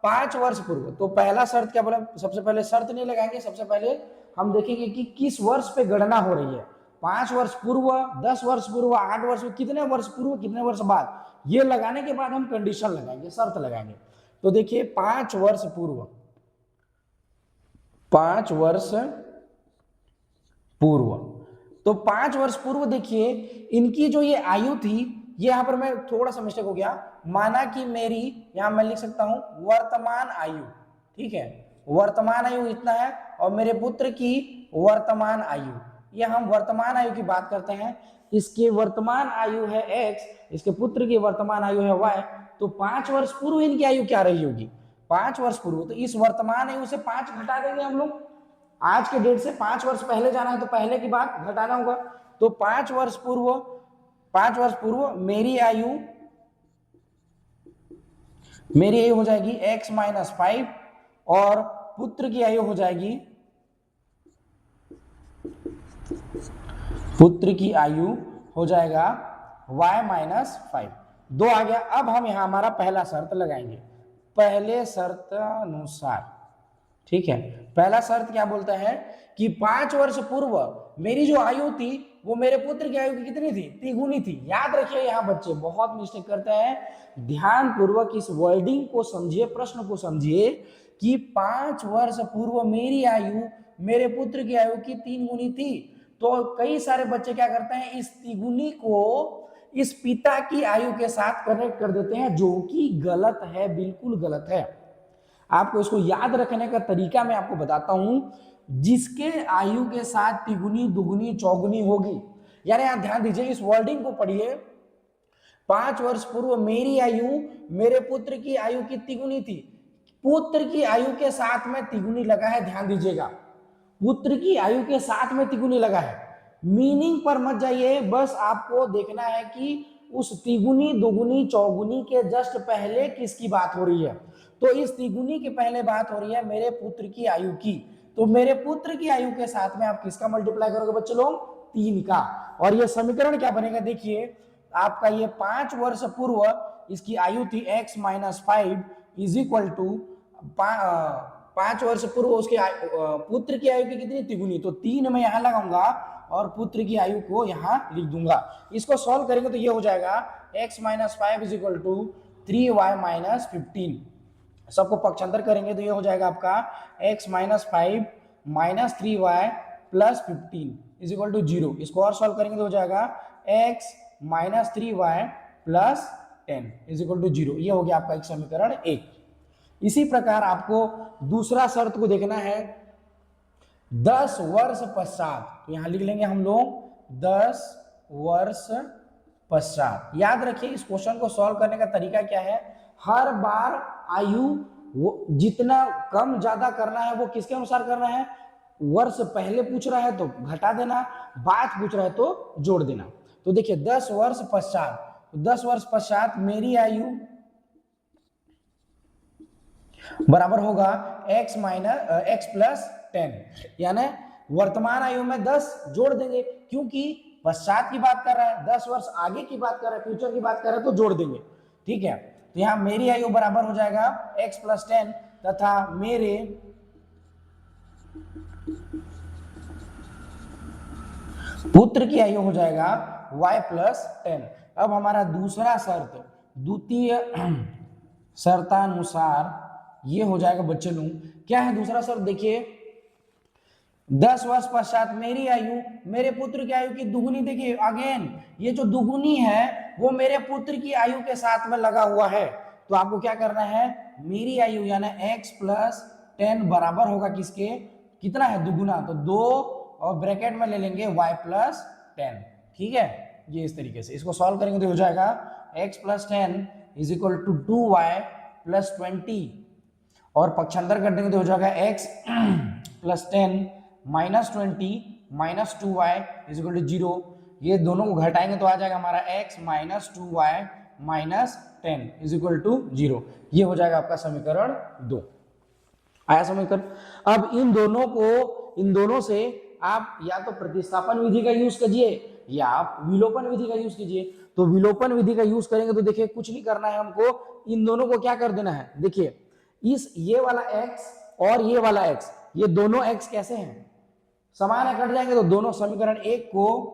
5 वर्ष पूर्व, तो पहला शर्त क्या बोला, सबसे पहले शर्त नहीं लगाएंगे, सबसे पहले हम देखेंगे कि किस वर्ष पे गणना हो रही है। 5 वर्ष पूर्व, 10 वर्ष पूर्व, 8 वर्ष पूर्व, कितने वर्ष पूर्व, कितने वर्ष बाद, ये लगाने के बाद हम कंडीशन लगाएंगे, शर्त लगाएंगे। तो देखिए 5 वर्ष पूर्व, 5 वर्ष पूर्व, तो 5 वर्ष पूर्व देखिए इनकी जो ये आयु थी, ये यहां पर मैं थोड़ा सा मिस्टेक हो गया, माना कि मेरी, यहां मैं लिख सकता हूं वर्तमान आयु, ठीक है, वर्तमान आयु इतना है, और मेरे पुत्र की वर्तमान आयु, ये हम वर्तमान आयु की बात करते हैं, इसकी वर्तमान आयु है x, इसके पुत्र की वर्तमान आयु है y। तो 5 वर्ष पूर्व इनकी आयु क्या रही होगी, 5 वर्ष पूर्व, तो इस वर्तमान आयु से 5 घटा देंगे हम लोग, आज के डेट से 5 वर्ष पहले जाना है तो पहले की बात घटाना होगा। तो 5 वर्ष पूर्व मेरी आयु हो जाएगी x माइनस 5, और पुत्र की आयु हो जाएगी y माइनस 5। 2 आ गया। अब हम यहां हमारा पहला शर्त लगाएंगे, पहले शर्त अनुसार, ठीक है। पहला शर्त क्या बोलता है कि 5 वर्ष पूर्व मेरी जो आयु थी वो मेरे पुत्र की आयु की कितनी थी, तिगुनी थी। याद रखिए, यहां बच्चे बहुत मिस्टेक करते हैं, ध्यान पूर्वक इस वर्डिंग को समझिए, प्रश्न को समझिए कि 5 वर्ष पूर्व मेरी आयु मेरे पुत्र की आयु की 3 गुनी थी। तो कई सारे बच्चे क्या करते हैं, इस तिगुनी को इस पिता की आयु के साथ कनेक्ट कर देते हैं, जो कि गलत है, बिल्कुल गलत है। आपको इसको याद रखने का तरीका मैं आपको बताता हूं, जिसके आयु के साथ तिगुनी, दुगुनी, चौगुनी होगी, यानी आप ध्यान दीजिए, इस वर्डिंग को पढ़िए, 5 वर्ष पूर्व मेरी आयु मेरे पुत्र की आयु की तिगुनी थी, पुत्र की आयु के साथ में तिगुनी लगा है, ध्यान दीजिएगा, पुत्र की आयु के साथ में तिगुनी लगा है, मीनिंग पर मत जाइए, बस आपको देखना है कि उस तिगुनी, दुगुनी, चौगुनी के जस्ट पहले किसकी बात हो रही है। तो इस तिगुनी के पहले बात हो रही है मेरे पुत्र की आयु की, तो मेरे पुत्र की आयु के साथ में आप किसका मल्टीप्लाई करोगे बच्चे लोग, 3 का, और ये समीकरण क्या बनेगा, देखिए आपका ये 5 वर्ष पूर्व इसकी आयु थी x minus 5 is equal to 5 वर्ष पूर्व उसके पुत्र की आयु की कितनी, तिगुनी, तो 3 मैं यहां लगाऊंगा और पुत्र की आयु को यहां लिख दूंगा। इसको सॉल्व करेंगे तो ये हो जाएगा x minus 5 is equal to 3y minus 15, सबको पक्षांतर करेंगे तो ये हो जाएगा आपका x minus 5 minus 3y plus 15 is equal to 0। इसको और सॉल्व करेंगे तो हो जाएगा x minus 3y plus 10 is equal to 0। ये हो गया आपका एक समीकरण 1। इसी प्रकार आपको दूसरा शर्त को देखना है, 10 वर्ष पश्चात, तो यहां लिख लेंगे हम लोग 10 वर्ष पश्चात। याद रखिए, इस क्वेश्चन को सॉल्व करने का तरीका क्या है, हर बार आयु वो जितना कम ज्यादा करना है वो किसके अनुसार करना है, वर्ष पहले पूछ रहा है तो घटा देना, बाद पूछ रहा है तो जोड़ देना। तो देखिए 10 वर्ष पश्चात, 10 वर्ष पश्चात मेरी आयु बराबर होगा x माइनस x प्लस 10, यानी वर्तमान आयु में 10 जोड़ देंगे, क्योंकि पश्चात की बात कर रहा है, 10 वर्ष आगे की बात कर रहा है, फ्यूचर की बात कर रहा है, तो जोड़ देंगे, ठीक है। तो यहां मेरी आयु बराबर हो जाएगा x प्लस 10 तथा मेरे पुत्र की आयु हो जाएगा y प्लस 10। अब हमारा दूसरा शर्त, द्वितीय शर्तानुसार ये हो जाएगा बच्चे लोग, क्या है दूसरा शर्त, देखिए 10 वर्ष पश्चात मेरी आयु मेरे पुत्र की आयु की दुगुनी, देखिए अगेन ये जो दुगुनी है वो मेरे पुत्र की आयु के साथ में लगा हुआ है, तो आपको क्या करना है, मेरी आयु यानी x प्लस 10 बराबर होगा किसके, कितना है, दुगुना, तो 2 और ब्रैकेट में ले लेंगे y प्लस 10, ठीक है। ये इस तरीके से इसको सॉल्व करेंगे तो हो जाएगा x plus 10 is equal to 2y plus 20, और पक्षांतर कर देंगे तो हो जाएगा x plus 10 minus 20 minus 2y is equal to 0, ये दोनों को घटाएंगे तो आ जाएगा हमारा x minus 2y minus 10 is equal to 0। ये हो जाएगा आपका समीकरण 2। आया समीकरण। अब इन दोनों से आप या तो प्रतिस्थापन विधि का यूज कीजिए या आप विलोपन विधि का यूज कीजिए। तो विलोपन विधि का यूज करेंगे तो देखिए कुछ नहीं करना है हमको, इन दोनों को क्या कर देना है, देखिए इस ये वाला x और ये वाला x, ये दोनों x कैसे हैं, समान है, कट जाएंगे। तो दोनों समीकरण एक को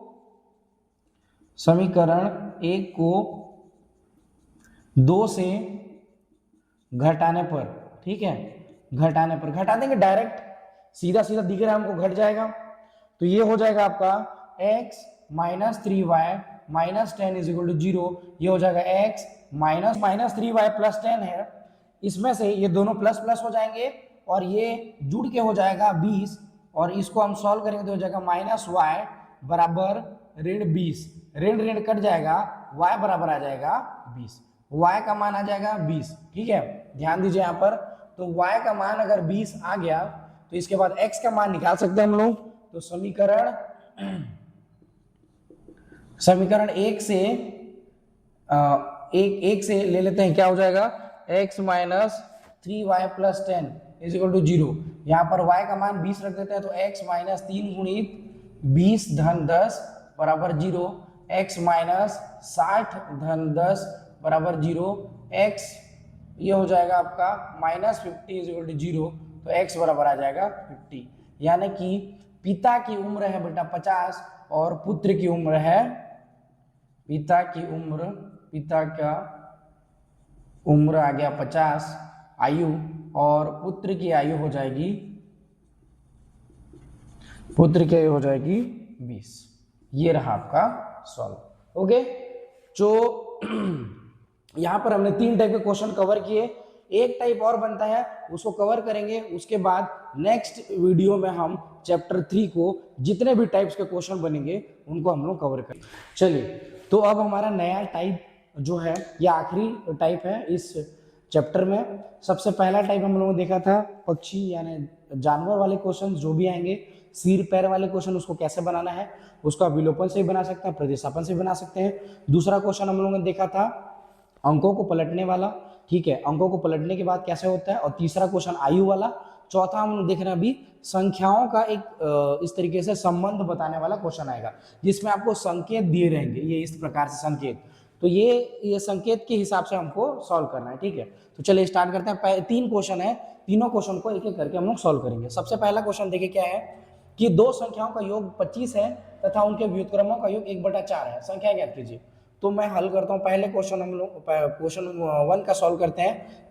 2 से घटाने पर, ठीक है, घटाने पर घटा देंगे डायरेक्ट, सीधा सीधा दिख रहा है हमको, घट जाएगा। तो ये हो जाएगा आपका x minus 3y minus 10 is equal to 0। ये हो जाएगा x माइनस 3y प्लस 10 है, इसमें से ये दोनों प्लस प्लस हो जाएंगे और ये जुड़ के हो जाएगा 20, और इसको हम सॉल्व करेंगे तो हो जाएगा माइनस y बराबर ऋण 20, ऋण ऋण कट जाएगा, y बराबर आ जाएगा 20, y का मान आ जाएगा 20। ठीक है, ध्यान दीजिए यहाँ पर, तो y का मान अगर 20 आ गया तो इसके बाद x का मान निकाल सकते हैं हम लोग। तो समीकरण एक से ले लेते हैं, क्या हो जाएगा, x minus 3y plus 10 is equal to 0। यहाँ पर y का मान 20 रख देते हैं, तो x माइनस 3 गुणित 20 धन 10 बराबर 0, x माइनस 60 धन 10 बराबर 0, x ये हो जाएगा आपका माइनस 50 इज इक्वल टू 0, तो x बराबर आ जाएगा 50। यानी कि पिता की उम्र है बेटा 50 और पुत्र की उम्र है, पिता का उम्र आ गया 50 आयु, और पुत्र की आयु हो जाएगी 20। ये रहा आपका सॉल्व। ओके, जो यहाँ पर हमने 3 टाइप के क्वेश्चन कवर किए, एक टाइप और बनता है उसको कवर करेंगे, उसके बाद नेक्स्ट वीडियो में हम चैप्टर 3 को जितने भी टाइप्स के क्वेश्चन बनेंगे उनको हम लोग कवर करेंगे। चलिए, तो अब हमारा नया टाइप जो है, ये आखिरी टाइप है इस चैप्टर में। सबसे पहला टाइप हम लोगों ने देखा था पक्षी यानी जानवर वाले क्वेश्चन जो भी आएंगे, सिर पैर वाले क्वेश्चन उसको कैसे बनाना है, उसका विलोपन से भी बना सकते हैं, प्रतिस्थापन से भी बना सकते हैं। दूसरा क्वेश्चन हम लोगों ने देखा था अंकों को पलटने वाला, ठीक है, अंकों को पलटने के बाद कैसे होता है, और तीसरा क्वेश्चन आयु वाला। चौथा हम लोग देख रहे हैं अभी संख्याओं का एक इस तरीके से संबंध बताने वाला क्वेश्चन आएगा, जिसमें आपको संकेत दिए रहेंगे, ये इस प्रकार से संकेत, तो ये संकेत के हिसाब से हमको सॉल्व करना है। ठीक है, तो चलिए स्टार्ट करते हैं। 3 क्वेश्चन है, तीनों क्वेश्चन को एक एक करके हम लोग सॉल्व करेंगे। सबसे पहला क्वेश्चन देखिए क्या है कि 2 संख्याओं का योग 25 है तथा उनके व्युत्क्रमों का योग 1/4 है, संख्या ज्ञात कीजिए। तो मैं हल करता हूं। पहले क्वेश्चन हम लोग क्वेश्चन 1 का सॉल्व करते हैं।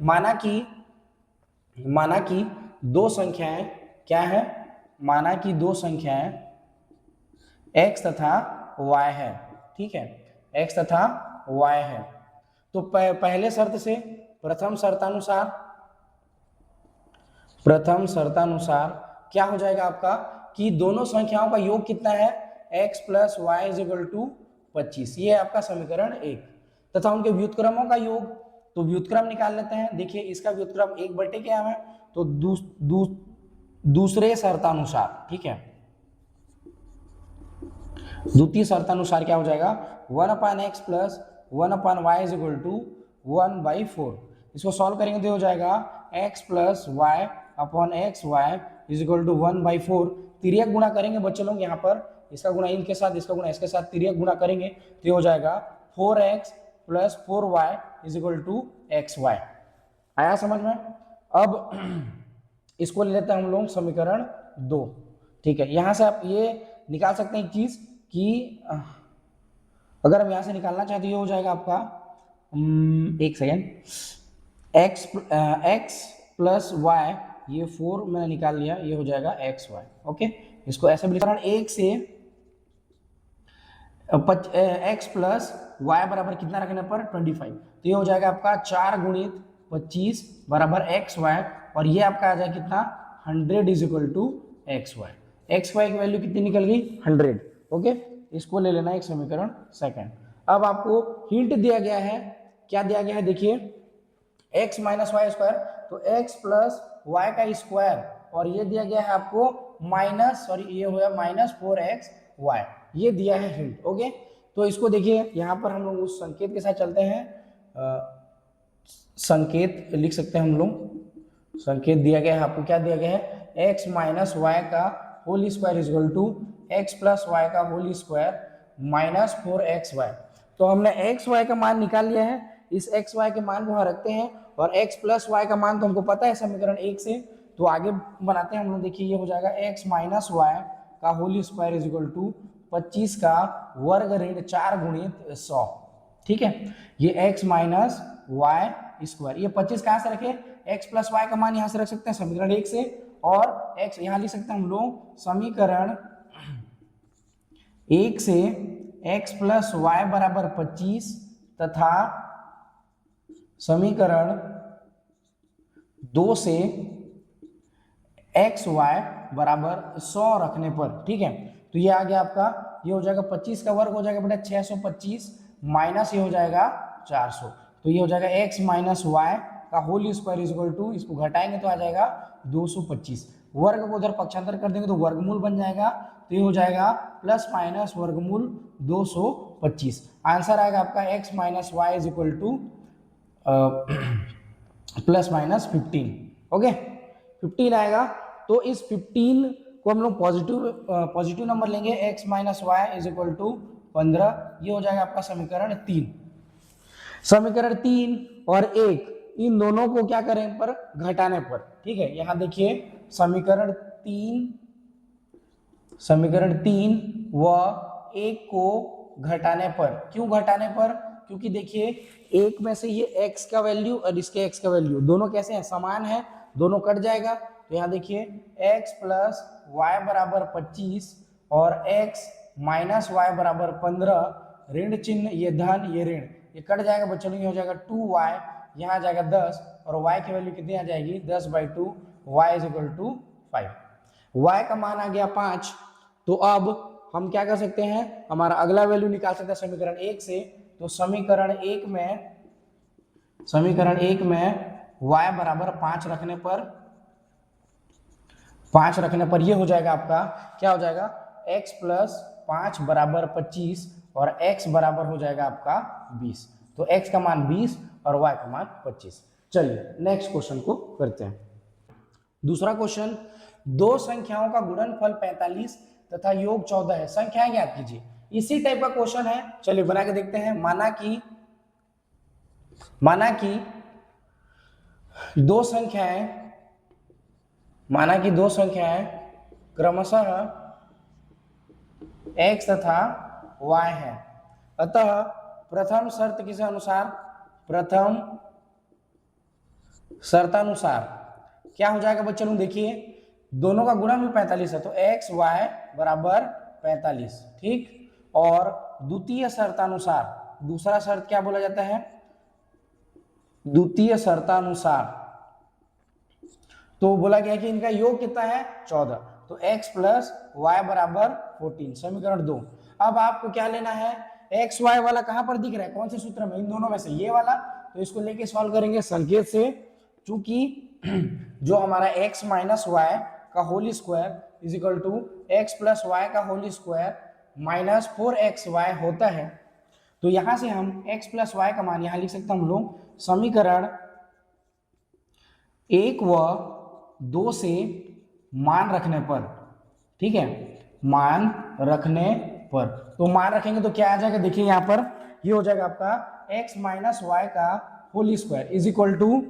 माना कि 2 संख्याएं क्या है, माना कि 2 संख्याएं x तथा y है, ठीक है, x तथा y है। तो पहले शर्त से प्रथम शर्तानुसार क्या हो जाएगा आपका कि दोनों संख्याओं का योग कितना है, x plus y is equal to 25, ये है आपका समीकरण 1। तथा उनके व्युत्क्रमों का योग, तो व्युत्क्रम निकाल लेते हैं। देखिए इसका व्युत्क्रम 1 क्या है, तो दूसरे शर्तानुसार, ठीक है, द्वितीय शर्तानुसार क्या हो जाएगा 1/x plus 1/y is equal to 1/4। इसको सॉल्व करेंगे तो हो जाएगा x plus y upon x y is equal to 1/4। तिर्यक गुणा करेंगे बच्चे लोग, यहाँ पर इसका गुणा इनके साथ, इसका गुणा इसके साथ, तिर्यक गुणा करेंगे तो ये हो जाएगा 4x plus 4y is equal to xy। आया समझ में। अब इसको ले लेते हैं हम लोग समीकरण 2, ठीक है। यहाँ से आप ये निकाल सकते हैं एक चीज कि अगर हम यहाँ से निकालना चाहते ये हो जाएगा आपका एक सेकेंड, x प्लस वाई, ये 4 मैंने निकाल लिया, ये हो जाएगा xy। ओके, इसको ऐसे भी लिखा, 1 से x प्लस वाई बराबर कितना रखने पर 25, तो ये हो जाएगा आपका 4 गुणित 25 बराबर xy, और ये आपका आ जाएगा कितना 100 is equal to xy। xy की वैल्यू कितनी निकल गई 100। ओके, इसको ले लेना एक समीकरण सेकंड। अब आपको हिंट दिया गया है, क्या दिया गया है देखिए, x माइनस वाई स्क्वायर, तो x प्लस वाई का स्क्वायर, और ये दिया गया है आपको माइनस सॉरी ये हो गया -4xy, ये दिया है हिंट। ओके, तो इसको देखिए यहाँ पर हम लोग उस संकेत के साथ चलते हैं। संकेत लिख सकते हैं हम लोग, संकेत दिया गया है आपको, क्या दिया गया है, x माइनस वाई का whole square is equal to x plus y का होल स्क्वायर माइनस 4xy। तो हमने एक्स वाई का मान निकाल लिया है, इस एक्स वाई के मान को वहां रखते हैं, और एक्स प्लस वाई का मान तो हमको पता है समीकरण 1 से, तो आगे बनाते हैं हम लोग। देखिए ये हो जाएगा एक्स माइनस वाई का whole square is equal to 25 का वर्ग ऋण 4 गुणित 100। ठीक है, ये x माइनस वाई स्क्वायर, ये 25 कहाँ से रखे, x प्लस वाई का मान यहाँ से रख सकते हैं समीकरण 1 से, और x यहाँ लिख सकते हैं हम लोग समीकरण 1 से x प्लस वाई बराबर 25 तथा समीकरण 2 से एक्स वाई बराबर 100 रखने पर। ठीक है, तो ये आ गया आपका, ये हो जाएगा 25 का वर्ग हो जाएगा बेटा 625 माइनस ये हो जाएगा 400, तो ये हो जाएगा x माइनस वाई का whole square is equal to, इसको घटाएंगे तो आ जाएगा 225, वर्ग को उधर पक्षांतर कर देंगे तो वर्गमूल बन जाएगा, तो ये हो जाएगा प्लस माइनस वर्गमूल 225। आंसर आएगा आपका x minus y is equal to plus minus 15। Okay, 15 आएगा, तो इस 15 को हम लोग पॉजिटिव नंबर लेंगे, x minus y is equal to 15, ये हो जाएगा आपका समीकरण 3। समीकरण 3 और 1 इन दोनों को क्या करें पर घटाने पर। ठीक है, यहां देखिए समीकरण 3 व 1 को घटाने पर, क्यों घटाने पर, क्योंकि देखिए एक में से ये x का वैल्यू और इसके x का वैल्यू दोनों कैसे हैं, समान है, दोनों कट जाएगा, तो यहाँ देखिए x प्लस वाई बराबर 25 और x माइनस वाई बराबर 15, ऋण चिन्ह ये धन ये ऋण, ये कट जाएगा बच्चों, ये हो जाएगा 2y, यहाँ आ जाएगा 10, और y की वैल्यू कितनी आ जाएगी 10/2, y is equal to 5। y का मान आ गया 5, तो अब हम क्या कर सकते हैं, हमारा अगला वैल्यू निकाल सकते हैं समीकरण 1 से, तो समीकरण 1 में y बराबर 5 रखने पर ये हो जाएगा आपका, क्या हो जाएगा, x प्लस 5 बराबर 25 और x बराबर हो जाएगा आपका 20, तो x का मान 20 और y का मान 25। चलिए नेक्स्ट क्वेश्चन को करते हैं। दूसरा क्वेश्चन, दो संख्याओं का गुणनफल 45 तथा योग 14 है, संख्याएं ज्ञात कीजिए। इसी टाइप का क्वेश्चन है, चलिए बना के देखते हैं। माना कि दो संख्याएं क्रमशः x तथा y है, अतः प्रथम शर्तानुसार क्या हो जाएगा बच्चों लोग, देखिए दोनों का गुणनफल 45 है, तो x y बराबर 45। ठीक, और द्वितीय शर्तानुसार, दूसरा शर्त क्या बोला जाता है, द्वितीय शर्तानुसार, तो बोला गया कि इनका योग कितना है 14, तो x प्लस वाई बराबर 14, समीकरण 2। अब आपको क्या लेना है, एक्स वाई वाला कहां पर दिख रहा है, कौन से सूत्र में, इन दोनों में से ये वाला, तो इसको लेके सॉल्व करेंगे संकेत से, चूंकि जो हमारा x माइनस वाई का whole square is equal to x plus y का होल स्क्वायर माइनस 4xy होता है, तो यहां से हम x प्लस वाई का मान यहां लिख सकते हैं हम लोग समीकरण 1 व 2 से मान रखने पर। ठीक है, मान रखने पर, तो मान रखेंगे तो क्या आ जाएगा, देखिए यहां पर ये हो जाएगा आपका x माइनस वाई का whole square is equal to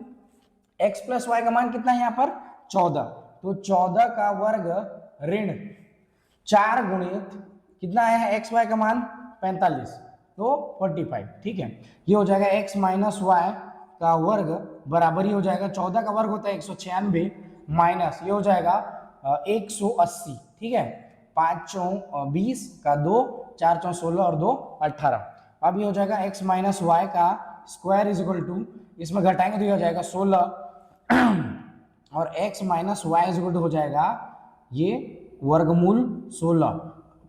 x plus y का मान कितना है यहाँ पर 14, तो 14 का वर्ग ऋण 4 गुणित कितना आया है x वाई का मान 45, तो 45। ठीक है, ये हो जाएगा x माइनस वाई का वर्ग बराबर ही हो जाएगा 14 का वर्ग होता है 196 माइनस ये हो जाएगा 180। ठीक है, 5 चौं 20 का 2, 4 चौं 16 और 2 18। अब ये हो जाएगा x माइनस वाई का स्क्वायर इज इक्वल टू, इसमें घटाएंगे तो ये हो जाएगा 16 और x minus y is equal to हो जाएगा ये वर्गमूल 16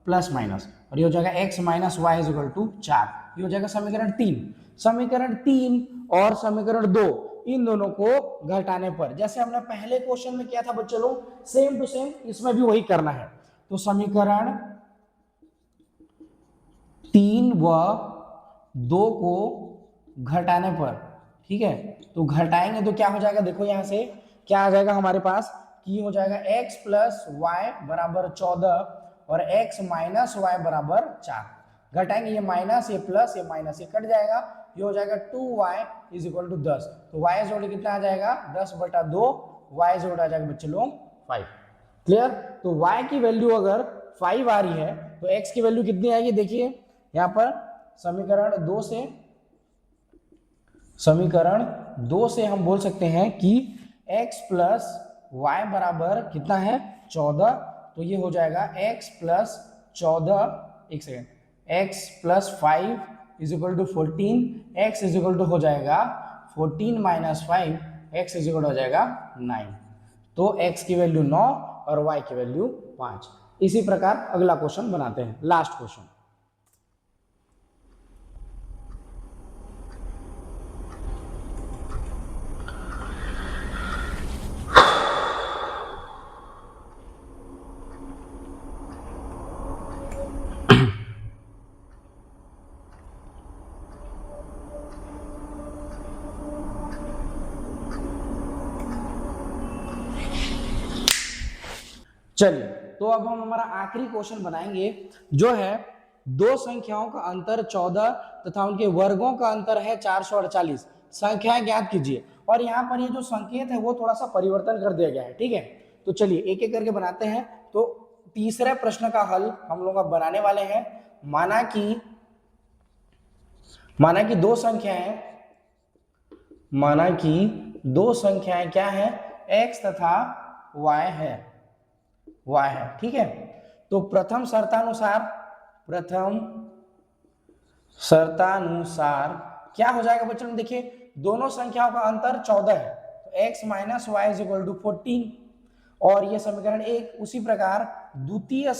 प्लस माइनस, और ये हो जाएगा x minus y is equal to 4, ये हो जाएगा समीकरण 3। समीकरण 3 और समीकरण 2 इन दोनों को घटाने पर, जैसे हमने पहले क्वेश्चन में किया था बच्चे लोग, सेम टू सेम इसमें भी वही करना है। तो समीकरण 3 व 2 को घटाने पर, ठीक है, तो घटाएंगे तो क्या हो जाएगा, देखो यहां से क्या आ जाएगा हमारे पास, कि हो जाएगा x प्लस वाई बराबर 14 और x माइनस वाई बराबर 4। घटाएंगे, ये माइनस ये प्लस ये माइनस ये कट जाएगा, ये हो जाएगा 2y इज इक्वल टू 10। तो y जोड़ कितना आ जाएगा 10/2, y जोड़ आ जाएगा बच्चे लोग 5। क्लियर। तो y की वैल्यू अगर 5 आ रही है तो x की वैल्यू कितनी आएगी, देखिए यहाँ पर समीकरण 2 से हम बोल सकते हैं कि x प्लस वाई बराबर कितना है 14। तो ये हो जाएगा x प्लस 14, एक second, x plus 5 is equal to 14, x is equal to हो जाएगा 14 माइनस 5, x इज इक्वल हो जाएगा 9। तो x की वैल्यू 9 और y की वैल्यू 5। इसी प्रकार अगला क्वेश्चन बनाते हैं, लास्ट क्वेश्चन। चलिए, तो अब हम हमारा आखिरी क्वेश्चन बनाएंगे, जो है दो संख्याओं का अंतर 14 तथा उनके वर्गों का अंतर है 448। संख्याएं ज्ञात कीजिए। और यहाँ पर ये जो संकेत है वो थोड़ा सा परिवर्तन कर दिया गया है, ठीक है। तो चलिए एक एक करके बनाते हैं। तो तीसरे प्रश्न का हल हम लोग अब बनाने वाले हैं। माना कि दो संख्याएं क्या है, x तथा y है, ठीक है। तो प्रथम शर्तानुसार क्या हो जाएगा बच्चों, देखिए दोनों संख्याओं का अंतर 14 है, तो x minus y is equal to 14, और ये समीकरण 1। उसी प्रकार द्वितीय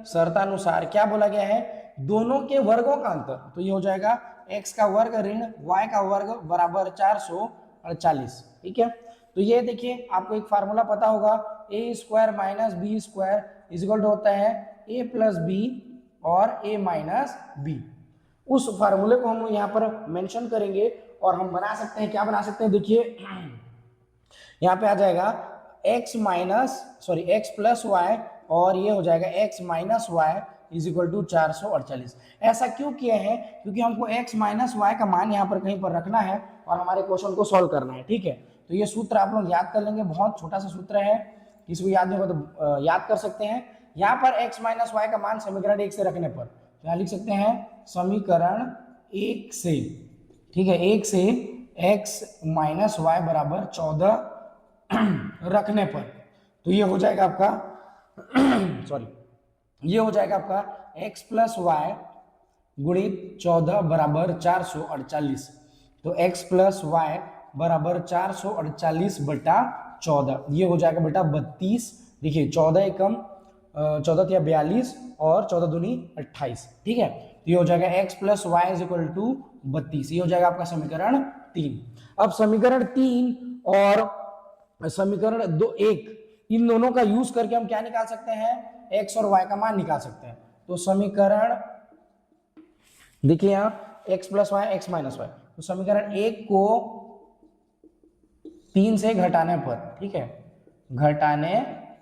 शर्तानुसार क्या बोला गया है, दोनों के वर्गों का अंतर, तो ये हो जाएगा x का वर्ग ऋण y का वर्ग बराबर 448, ठीक है। तो ये देखिए आपको एक फार्मूला पता होगा, a square minus b square is equal to होता है a प्लस बी और a माइनस बी। उस फार्मूले को हम यहाँ पर मेंशन करेंगे और हम बना सकते हैं, क्या बना सकते हैं, देखिए यहाँ पे आ जाएगा x प्लस वाई और ये हो जाएगा x minus y is equal to 448। ऐसा क्यों किए हैं, क्योंकि हमको x माइनस वाई का मान यहाँ पर कहीं पर रखना है और हमारे क्वेश्चन को सॉल्व करना है, ठीक है। तो ये सूत्र आप लोग याद कर लेंगे, बहुत छोटा सा सूत्र है, किसी को याद नहीं होगा तो याद कर सकते हैं। यहाँ पर x माइनस वाई का मान समीकरण 1 से रखने पर क्या लिख सकते हैं, समीकरण 1 से, ठीक है, 1 से x माइनस वाई बराबर 14 रखने पर, तो ये हो जाएगा आपका ये हो जाएगा आपका x प्लस वाई गुणित 14 बराबर 448। तो x प्लस वाई बराबर 448/14, ये हो जाएगा बेटा 32। देखिए 14 एकम 14 या 42 और 14 दूनी 28, ठीक है। तो ये हो जाएगा x plus y is equal to 32, ये हो जाएगा आपका समीकरण 3। अब समीकरण 3 और समीकरण 1 इन दोनों का यूज करके हम क्या निकाल सकते हैं, x और y का मान निकाल सकते हैं। तो समीकरण देखिए यहाँ x plus y x minus y, तो समीकरण 1 को 3 से घटाने पर, ठीक है, घटाने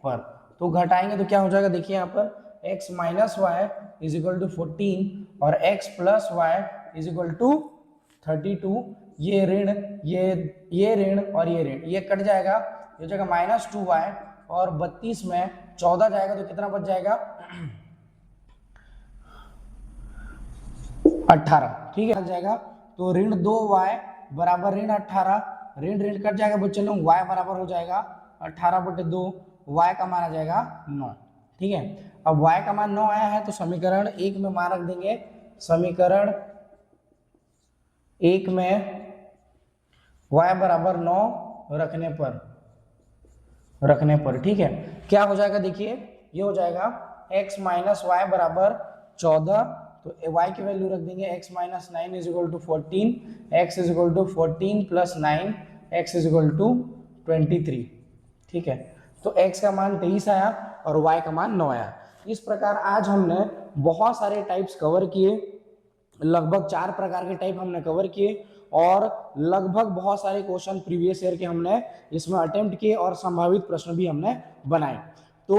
पर, तो घटाएंगे तो क्या हो जाएगा, देखिए यहाँ पर x minus y is equal to 14 और x plus y is equal to 32। ये ऋण ये ऋण और ये ऋण ये कट जाएगा, ये हो जाएगा माइनस 2y और 32 में 14 जाएगा तो कितना बच जाएगा 18, ठीक है, जाएगा। तो ऋण 2y बराबर ऋण 18, ऋण ऋण कट जाएगा बच्चे लोग, y बराबर हो जाएगा 18/2, y का मान आ जाएगा 9, ठीक है। अब y का मान 9 आया है तो समीकरण 1 में मान रख देंगे, समीकरण 1 में y बराबर 9 रखने पर, ठीक है, क्या हो जाएगा, देखिए ये हो जाएगा x माइनस वाई बराबर 14, तो y की वैल्यू रख देंगे x minus 9 is equal to 14, x is equal to 14 plus 9, x is equal to 23। ठीक है, तो x का मान 23 आया और y का मान 9 आया। इस प्रकार आज हमने बहुत सारे टाइप्स कवर किए, लगभग 4 प्रकार के टाइप हमने कवर किए और लगभग बहुत सारे क्वेश्चन प्रीवियस ईयर के हमने इसमें अटेम्प्ट किए और संभावित प्रश्न भी हमने बनाए। तो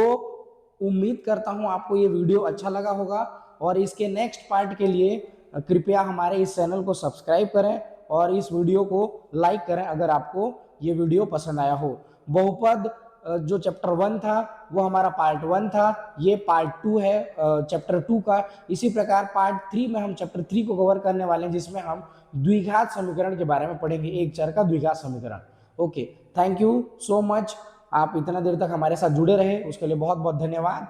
उम्मीद करता हूं आपको ये वीडियो अच्छा लगा होगा और इसके नेक्स्ट पार्ट के लिए कृपया हमारे इस चैनल को सब्सक्राइब करें और इस वीडियो को लाइक करें अगर आपको ये वीडियो पसंद आया हो। बहुपद जो चैप्टर 1 था वो हमारा पार्ट 1 था, ये पार्ट 2 है चैप्टर 2 का। इसी प्रकार पार्ट 3 में हम चैप्टर 3 को कवर करने वाले हैं जिसमें हम द्विघात समीकरण के बारे में पढ़ेंगे, एक चर का द्विघात समीकरण। Okay, thank you so much. आप इतना देर तक हमारे साथ जुड़े रहे उसके लिए बहुत बहुत धन्यवाद।